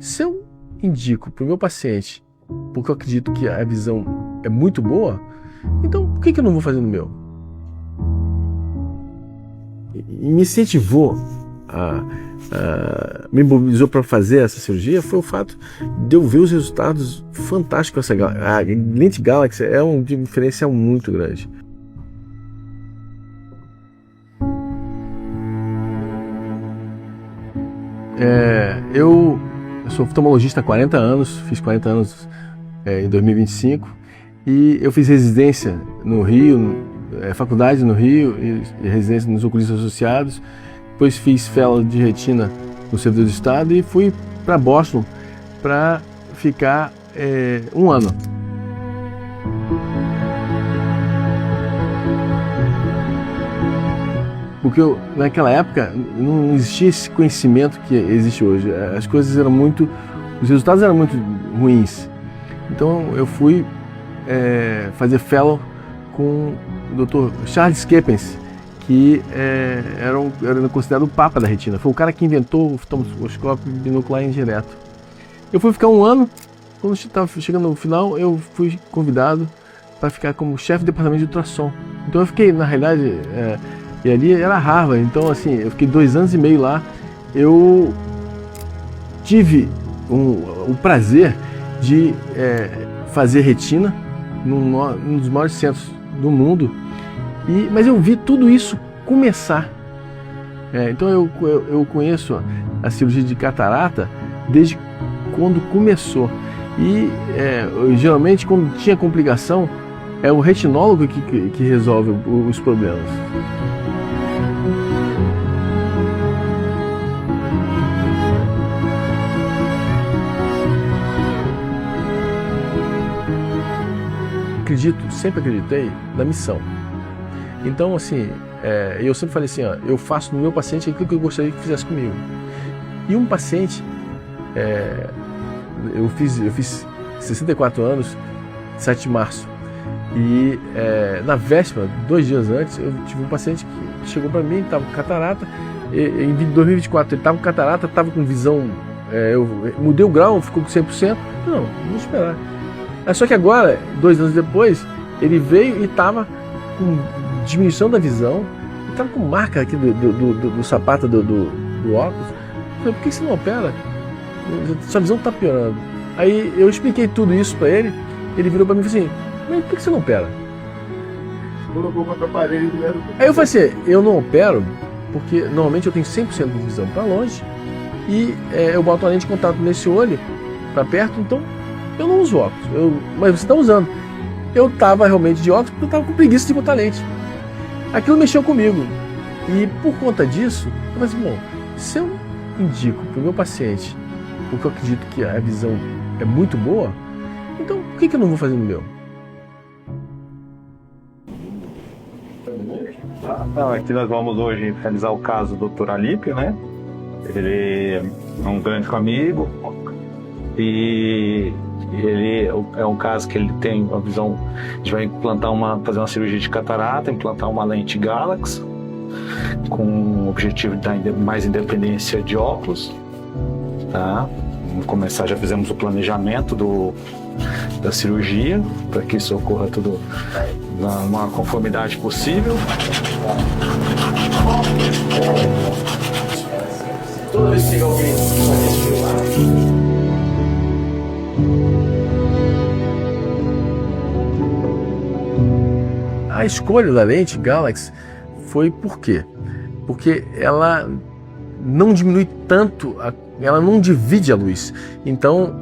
se eu indico para o meu paciente, porque eu acredito que a visão é muito boa, então por que eu não vou fazer no meu? E me incentivou, me mobilizou para fazer essa cirurgia foi o fato de eu ver os resultados fantásticos. A lente Galaxy é um diferencial muito grande. Eu sou oftalmologista há 40 anos, fiz 40 anos em 2025 e eu fiz residência no Rio, faculdade no Rio e residência nos oculistas associados. Depois fiz fellow de retina no servidor do Estado e fui para Boston para ficar 1 ano. Porque naquela época não existia esse conhecimento que existe hoje. As coisas eram os resultados eram muito ruins. Então eu fui fazer fellow com o Dr. Charles Keppens, que era considerado o papa da retina. Foi o cara que inventou o oftalmoscópio binocular indireto. Eu fui ficar 1 ano. Quando estava chegando no final, eu fui convidado para ficar como chefe de departamento de ultrassom. Então eu fiquei, na realidade, e ali era Harvard, então assim, eu fiquei 2 anos e meio lá. Eu tive o prazer de fazer retina num dos maiores centros do mundo, mas eu vi tudo isso começar. Então eu conheço a cirurgia de catarata desde quando começou. E geralmente quando tinha complicação, é o retinólogo que resolve os problemas. Sempre acreditei na missão. Então, assim, eu sempre falei assim, eu faço no meu paciente aquilo que eu gostaria que fizesse comigo. E um paciente, eu fiz 64 anos, 7 de março, e na véspera, 2 dias antes, eu tive um paciente que chegou para mim, estava com catarata, em 2024 ele estava com catarata, estava com visão, eu mudei o grau, ficou com 100%, não, vamos esperar. Só que agora, 2 anos depois, ele veio e estava com diminuição da visão, estava com marca aqui do sapato do óculos. Eu falei, por que você não opera? Sua visão está piorando. Aí eu expliquei tudo isso para ele, ele virou para mim e falou assim, mas por que você não opera? Colocou contra a parede. Aí eu falei assim, eu não opero porque normalmente eu tenho 100% de visão para longe e eu boto uma lente de contato nesse olho para perto, então eu não uso óculos, mas você está usando. Eu estava realmente de óculos porque eu estava com preguiça de botar lente. Aquilo mexeu comigo. E por conta disso, eu falei assim, bom, se eu indico para o meu paciente, porque eu acredito que a visão é muito boa, então por que eu não vou fazer no meu? Aqui nós vamos hoje realizar o caso do Dr. Alípio, né? Ele é um grande amigo e ele é um caso que ele tem uma visão. A gente vai fazer uma cirurgia de catarata, implantar uma lente Galaxy com o objetivo de dar mais independência de óculos, tá? Vamos começar, já fizemos o planejamento da cirurgia para que isso ocorra tudo numa conformidade possível. Toda vez que chega alguém a escolha da lente Galaxy foi por quê? Porque ela não diminui tanto, ela não divide a luz. Então,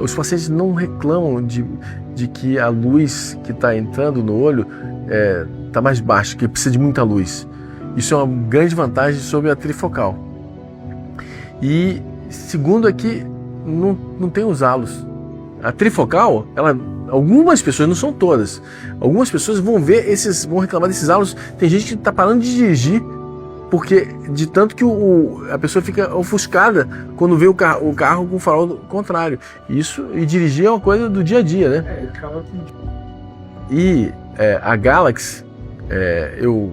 os pacientes não reclamam de que a luz que está entrando no olho está mais baixa, que precisa de muita luz. Isso é uma grande vantagem sobre a trifocal. E segundo é que não tem os halos. A trifocal, algumas pessoas, não são todas, algumas pessoas vão reclamar desses halos. Tem gente que está parando de dirigir porque de tanto que a pessoa fica ofuscada quando vê o carro com o farol contrário. E dirigir é uma coisa do dia a dia, né? E a Galaxy, eu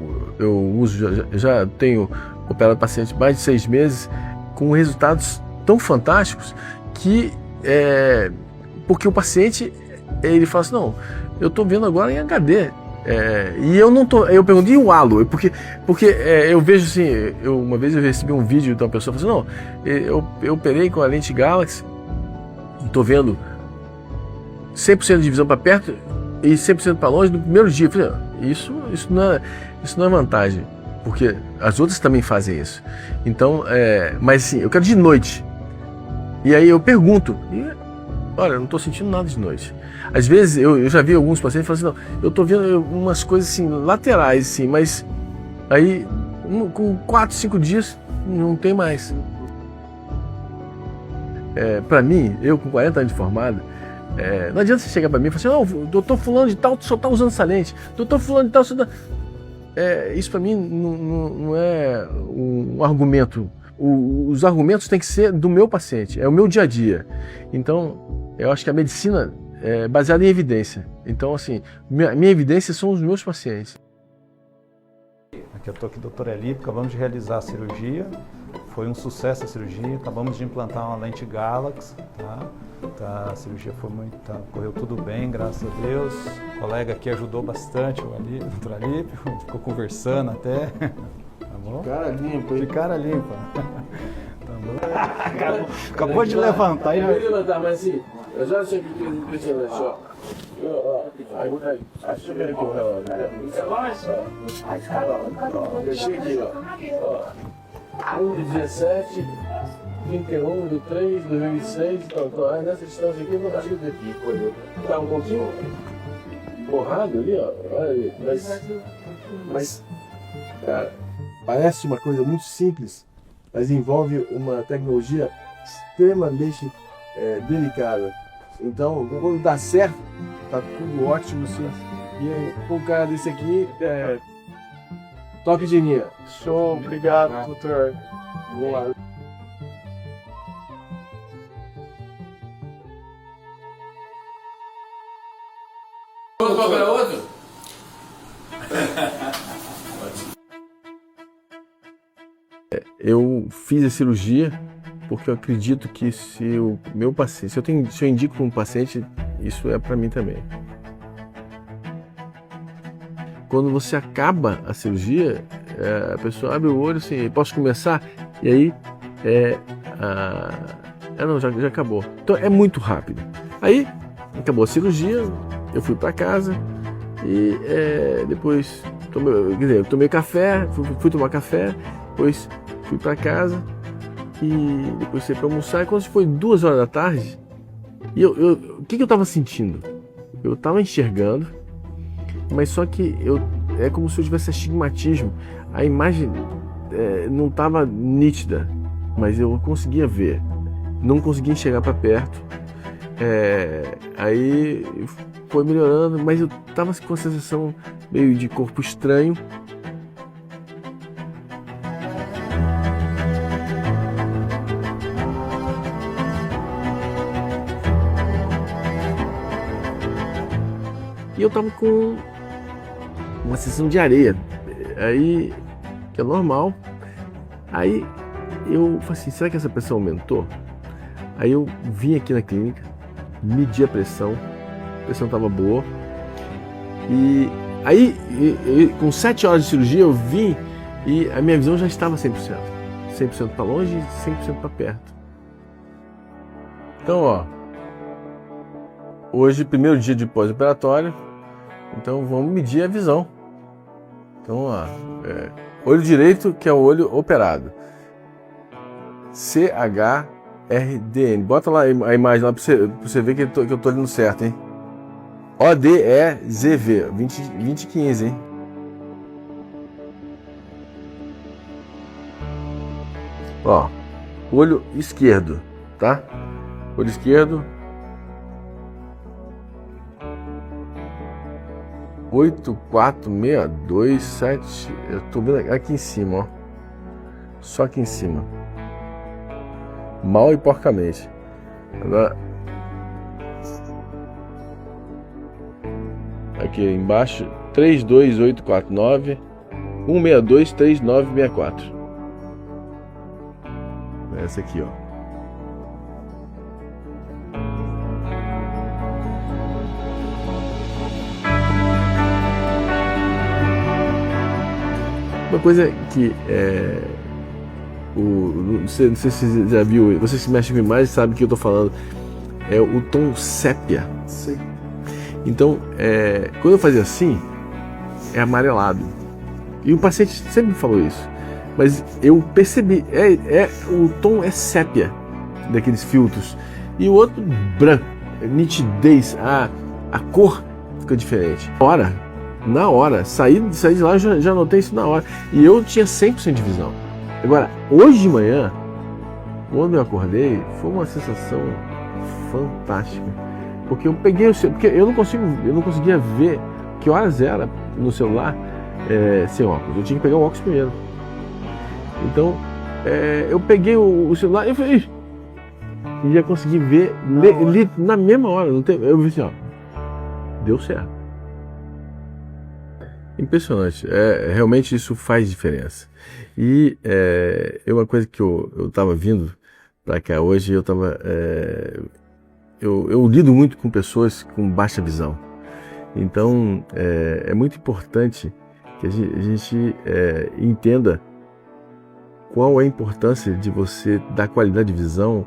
uso, já tenho operado paciente mais de 6 meses com resultados tão fantásticos que porque o paciente ele fala assim, não, eu estou vendo agora em HD. E eu não tô. Eu pergunto, e o halo? Porque eu vejo assim, uma vez eu recebi um vídeo de uma pessoa falando assim, não, eu operei com a lente Galaxy, estou vendo 100% de visão para perto e 100% para longe no primeiro dia. Eu falei, isso não é vantagem, porque as outras também fazem isso. Então, mas assim, eu quero de noite. E aí eu pergunto, olha, eu não estou sentindo nada de noite. Às vezes eu já vi alguns pacientes falando assim, não, eu estou vendo umas coisas assim, laterais, assim, mas aí com 4, 5 dias não tem mais. Para mim, eu com 40 anos de formado, não adianta você chegar para mim e falar assim, não, doutor fulano de tal só está usando essa lente, doutor fulano de tal só tá... Isso para mim não é um argumento. Os argumentos têm que ser do meu paciente, é o meu dia a dia. Então, eu acho que a medicina é baseada em evidência. Então, assim, minha evidência são os meus pacientes. Aqui eu estou com o Dr. Elípio, acabamos de realizar a cirurgia, foi um sucesso a cirurgia, acabamos de implantar uma lente Galaxy, tá? A cirurgia correu tudo bem, graças a Deus. O colega aqui ajudou bastante, o Dr. Elípio, ficou conversando até. Tá bom? De cara limpa, hein? De cara limpa. Tá bom? Acabou de levantar. Acabou de levantar, mas assim, eu já achei que ele impressionante, ó. Deixa eu ver aqui o relógio. Deixei aqui, ó. 1/17, 31 de 3 de 2006. Então, nessa distância aqui, eu vou dar aqui. Tá um pouquinho borrado ali, ó. Olha ali. Mas, cara, parece uma coisa muito simples, mas envolve uma tecnologia extremamente delicada. Então, quando dá certo, tá tudo ótimo, assim. E com um cara desse aqui, toque de linha. Show, obrigado, doutor. Vamos lá. Vamos procurar outro? Eu fiz a cirurgia porque eu acredito que se o meu paciente, se eu indico para um paciente, isso é para mim também. Quando você acaba a cirurgia, a pessoa abre o olho assim, posso começar? E aí, não, já acabou. Então é muito rápido. Aí, acabou a cirurgia, eu fui para casa e depois eu tomei café, fui tomar café, depois fui para casa e depois saí para almoçar. E quando foi 2 horas da tarde, o que eu estava sentindo? Eu estava enxergando, mas só que é como se eu tivesse astigmatismo. A imagem não estava nítida, mas eu conseguia ver. Não conseguia enxergar para perto. Aí foi melhorando, mas eu estava com a sensação meio de corpo estranho. E eu tava com uma sensação de areia, aí, que é normal. Aí eu falei assim, será que essa pressão aumentou? Aí eu vim aqui na clínica, medi a pressão estava boa. E aí, com 7 horas de cirurgia, eu vim e a minha visão já estava 100%. 100% para longe e 100% para perto. Então, ó, hoje, primeiro dia de pós-operatório, então vamos medir a visão. Então, ó, olho direito, que é o olho operado. CHRDN. Bota lá a imagem lá para você ver que eu tô olhando certo, hein? ODEZV, 2015, hein? Ó, olho esquerdo, tá? Olho esquerdo. 84627. Eu tô vendo aqui em cima, ó. Só aqui em cima. Mal e porcamente. Agora. Aqui embaixo. 32849 1623964. Essa aqui, ó. Uma coisa que não sei se você já viu, você se mexe com imagem sabe o que eu estou falando, é o tom sépia. Sim. Então, quando eu fazia assim, é amarelado. E o paciente sempre me falou isso. Mas eu percebi, o tom é sépia daqueles filtros. E o outro branco, nitidez, a cor fica diferente. Na hora, saí de lá, já notei isso na hora. E eu tinha 100% de visão. Agora, hoje de manhã, quando eu acordei, foi uma sensação fantástica. Porque eu peguei porque eu não conseguia ver que horas era no celular sem óculos. Eu tinha que pegar o óculos primeiro. Então, eu peguei o celular e falei, e já consegui ver na mesma hora. Eu vi assim, ó, deu certo. Impressionante. Realmente isso faz diferença. E uma coisa que eu estava vindo para cá hoje, eu lido muito com pessoas com baixa visão. Então, é muito importante que a gente entenda qual é a importância de você dar qualidade de visão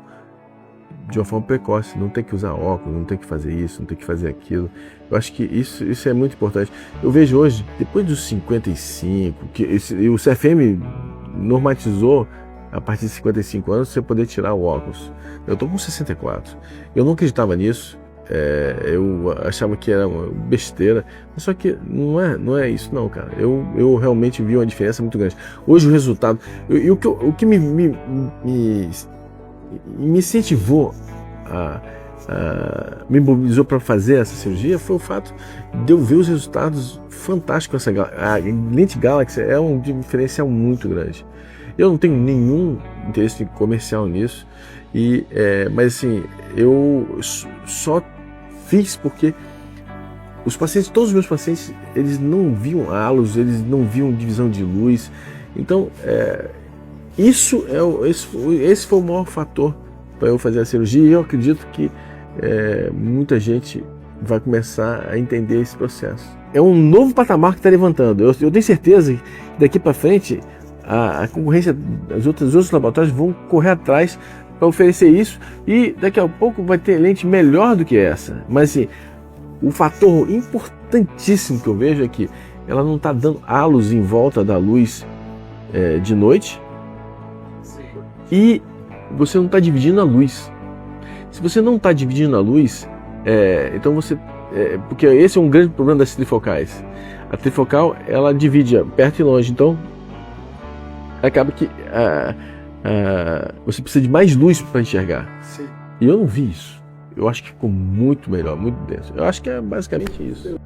de uma forma precoce. Não tem que usar óculos, não tem que fazer isso, não tem que fazer aquilo. Eu acho que isso é muito importante. Eu vejo hoje, depois dos 55, o CFM normatizou a partir de 55 anos você poder tirar o óculos. Eu estou com 64. Eu não acreditava nisso. Eu achava que era uma besteira, mas só que não é isso não, cara. Eu realmente vi uma diferença muito grande. Hoje o resultado, o que me incentivou, me mobilizou para fazer essa cirurgia foi o fato de eu ver os resultados fantásticos. A lente Galaxy é um diferencial muito grande. Eu não tenho nenhum interesse comercial nisso, mas assim, eu só fiz porque todos os meus pacientes, eles não viam halos, eles não viam divisão de luz. Então, esse foi o maior fator para eu fazer a cirurgia, e eu acredito que muita gente vai começar a entender esse processo. É um novo patamar que está levantando. Eu tenho certeza que daqui para frente a concorrência, os outros laboratórios vão correr atrás para oferecer isso, e daqui a pouco vai ter lente melhor do que essa. Mas assim, o fator importantíssimo que eu vejo é que ela não está dando halos em volta da luz de noite. Sim. E você não está dividindo a luz. Se você não está dividindo a luz, então você... porque esse é um grande problema das trifocais. A trifocal, ela divide perto e longe, então acaba que você precisa de mais luz para enxergar. Sim. E eu não vi isso. Eu acho que ficou muito melhor, muito denso. Eu acho que é basicamente isso.